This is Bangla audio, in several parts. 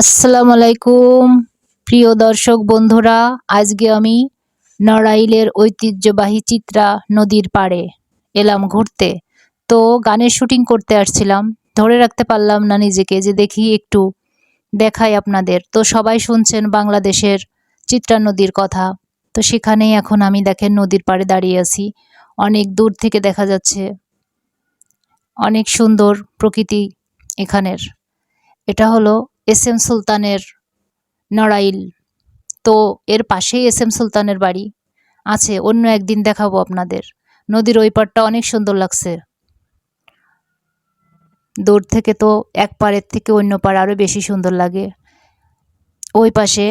আসসালামু আলাইকুম প্রিয় দর্শক বন্ধুরা, আজকে আমি নড়াইলের ঐতিহ্যবাহী চিত্রা নদীর পাড়ে এলাম ঘুরতে। তো গানের শুটিং করতে আসছিলাম, ধরে রাখতে পারলাম না নিজেকে যে দেখি একটু দেখাই আপনাদের। তো সবাই শুনছেন বাংলাদেশের চিত্রা নদীর কথা, তো সেখানেই এখন আমি দেখেন নদীর পাড়ে দাঁড়িয়ে আছি। অনেক দূর থেকে দেখা যাচ্ছে, অনেক সুন্দর প্রকৃতি এখানের। এটা হলো এস এম সুলতানের নড়াইল। তো এর পাশেই এস এম সুলতানের বাড়ি আছে, অন্য একদিন দেখাবো আপনাদের। নদীর ওই পাড়টা অনেক সুন্দর লাগছে, দূর থেকে তো এক পাড়ের থেকে অন্য পাড় আরও বেশি সুন্দর লাগে। ওই পাশে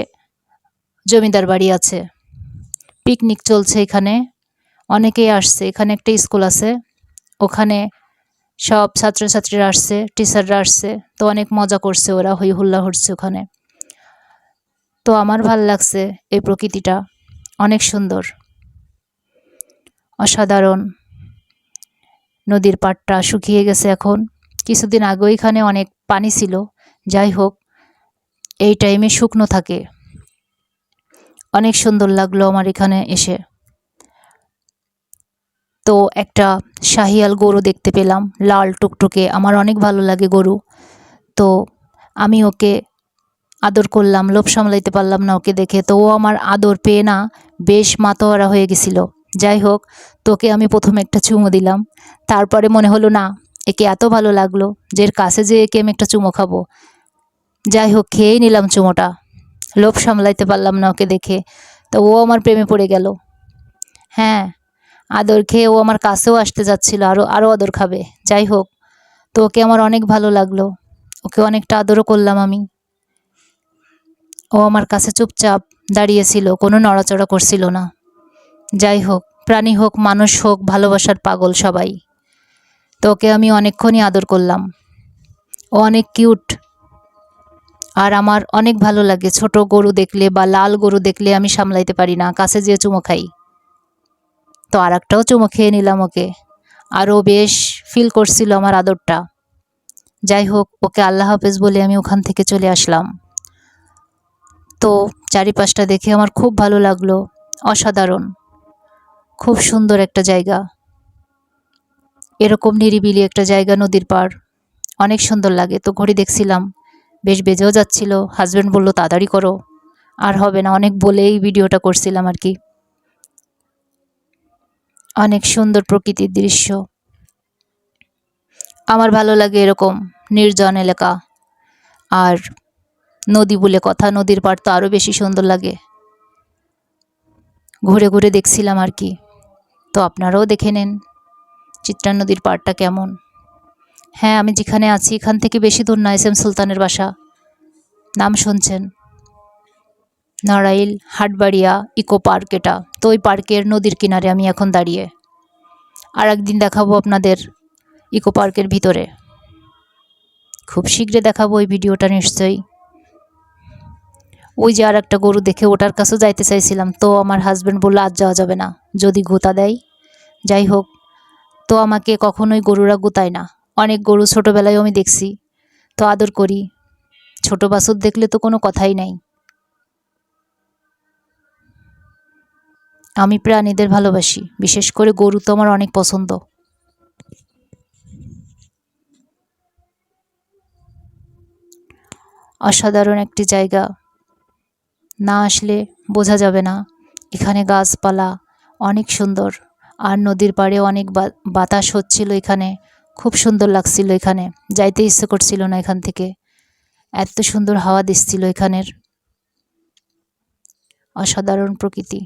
জমিদার বাড়ি আছে, পিকনিক চলছে এখানে, অনেকেই আসছে। এখানে একটা স্কুল আছে, ওখানে সব ছাত্রছাত্রীরা আসছে, টিচাররা আসছে, তো অনেক মজা করছে ওরা, হই হুল্লা হচ্ছে ওখানে। তো আমার ভাল লাগছে, এই প্রকৃতিটা অনেক সুন্দর, অসাধারণ। নদীর পাড়টা শুকিয়ে গেছে এখন, কিছুদিন আগেও এখানে অনেক পানি ছিল। যাই হোক, এই টাইমে শুকনো থাকে। অনেক সুন্দর লাগলো আমার এখানে এসে। তো একটা শাহিয়াল গরু দেখতে পেলাম, লাল টুকটুকে, আমার অনেক ভালো লাগে গরু। তো আমি ওকে আদর করলাম, লোভ সামলাইতে পারলাম না ওকে দেখে। তো ও আমার আদর পেয়ে না বেশ মাতোয়ারা হয়ে গেছিল। যাই হোক, তোকে আমি প্রথমে একটা চুমু দিলাম, তারপরে মনে হলো না, একে এত ভালো লাগলো যে এর কাছে যে একে আমি একটা চুমো খাবো। যাই হোক, খেয়েই নিলাম চুমোটা, লোভ সামলাইতে পারলাম না ওকে দেখে। তো ও আমার প্রেমে পড়ে গেল। হ্যাঁ, আদর খেয়ে ও আমার কাছেও আসতে যাচ্ছিল, আরও আরও আদর খাবে। যাই হোক, তো ওকে আমার অনেক ভালো লাগলো, ওকে অনেকটা আদরও করলাম আমি। ও আমার কাছে চুপচাপ দাঁড়িয়েছিল, কোনো নড়াচড়া করছিল না। যাই হোক, প্রাণী হোক মানুষ হোক, ভালোবাসার পাগল সবাই। তো ওকে আমি অনেকক্ষণই আদর করলাম, ও অনেক কিউট। আর আমার অনেক ভালো লাগে ছোট গরু দেখলে বা লাল গরু দেখলে, আমি সামলাইতে পারি না, কাছে যেয়ে চুমো খাই। তো আর একটাও চুমো খেয়ে নিলাম ওকে, আরও বেশ ফিল করছিল আমার আদরটা। যাই হোক, ওকে আল্লাহ হাফেজ বলে আমি ওখান থেকে চলে আসলাম। তো চারিপাশটা দেখে আমার খুব ভালো লাগলো, অসাধারণ, খুব সুন্দর একটা জায়গা। এরকম নিরিবিলি একটা জায়গা, নদীর পাড়, অনেক সুন্দর লাগে। তো ঘড়ি দেখছিলাম, বেশ বেজেও যাচ্ছিল। হাজব্যান্ড বলল তাড়াতাড়ি করো, আর হবে না, অনেক বলেই ভিডিওটা করছিলাম আর কি। অনেক সুন্দর প্রকৃতির দৃশ্য, আমার ভালো লাগে এরকম নির্জন এলাকা। আর নদী বলে কথা, নদীর পাড় তো আরও বেশি সুন্দর লাগে। ঘুরে ঘুরে দেখছিলাম আর কি। তো আপনারাও দেখে নেন চিত্রা নদীর পাড়টা কেমন। হ্যাঁ, আমি যেখানে আছি এখান থেকে বেশি দূর না, এস এম সুলতানের বাসা, নাম শুনছেন, নড়াইল হাটবাড়িয়া ইকো পার্ক এটা। তো ওই পার্কের নদীর কিনারে আমি এখন দাঁড়িয়ে। আর একদিন দেখাবো আপনাদের ইকো পার্কের ভিতরে, খুব শীঘ্রই দেখাবো ওই ভিডিওটা নিশ্চয়ই। ওই যে আর একটা গরু দেখে ওটার কাছেও যাইতে চাইছিলাম, তো আমার হাজব্যান্ড বললো আজ যাওয়া যাবে না, যদি গোতা দেয়। যাই হোক, তো আমাকে কখনোই গরুরা গোতায় না। অনেক গরু ছোটোবেলায় আমি দেখছি, তো আদর করি। ছোট বাছুর দেখলে তো কোনো কথাই নাই। আমি প্রাণীদের ভালোবাসি, বিশেষ করে গরু তো আমার অনেক পছন্দ। অসাধারণ একটি জায়গা, না আসলে বোঝা যাবে না। এখানে গাছপালা অনেক সুন্দর, আর নদীর পাড়ে অনেক বাতাস হচ্ছিল এখানে, খুব সুন্দর লাগছিল। এখানে যাইতে ইচ্ছে করছিল না এখান থেকে, এত সুন্দর হাওয়া দিচ্ছিল এখানের, অসাধারণ প্রকৃতি।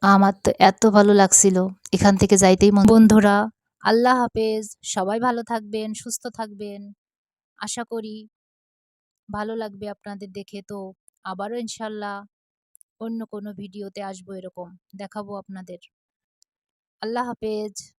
আমার তো এত ভালো লাগছিল, এখান থেকে যাইতেই বন্ধুরা, আল্লাহ হাফেজ, সবাই ভালো থাকবেন, সুস্থ থাকবেন। আশা করি ভালো লাগবে আপনাদের দেখে। তো আবারও ইনশাল্লাহ অন্য কোনো ভিডিওতে আসবো, এরকম দেখাবো আপনাদের। আল্লাহ হাফেজ।